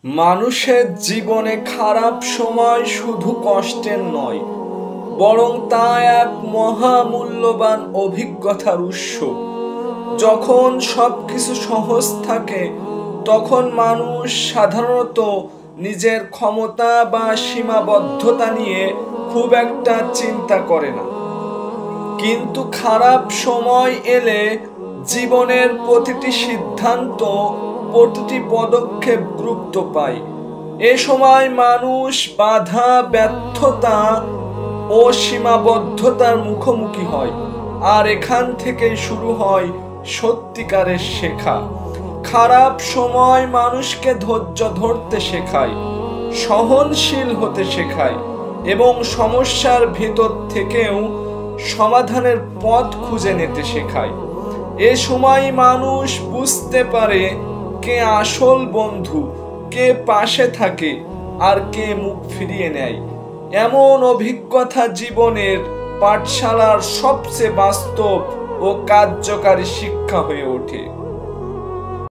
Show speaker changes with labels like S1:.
S1: মানুষের জীবনে খারাপ সময় শুধু কষ্টের নয়, বরং তা এক মহামূল্যবান অভিজ্ঞতার উৎস। যখন সবকিছু সহজ থাকে তখন মানুষ সাধারণত নিজের ক্ষমতা বা সীমাবদ্ধতা নিয়ে খুব একটা চিন্তা করে না। কিন্তু খারাপ সময় এলে জীবনের প্রতিটি সিদ্ধান্ত, প্রতিটি পদক্ষেপ গুরুত্ব পায়। এ সময় মানুষ বাধা, ব্যর্থতা ও সীমাবদ্ধতার মুখোমুখি হয়, আর এখান থেকেই শুরু হয় সত্যিকারের শেখা। খারাপ সময় মানুষকে ধৈর্য ধরতে শেখায়, সহনশীল হতে শেখায় এবং সমস্যার ভেতর থেকেও সমাধানের পথ খুঁজে নিতে শেখায়। এ সময় মানুষ বুঝতে পারে কে আসল বন্ধু, কে পাশে থাকে আর কে মুখ ফিরিয়ে নেয়। এমন অভিজ্ঞতা জীবনের পাঠশালার সবচেয়ে বাস্তব ও কার্যকারী শিক্ষা হয়ে ওঠে।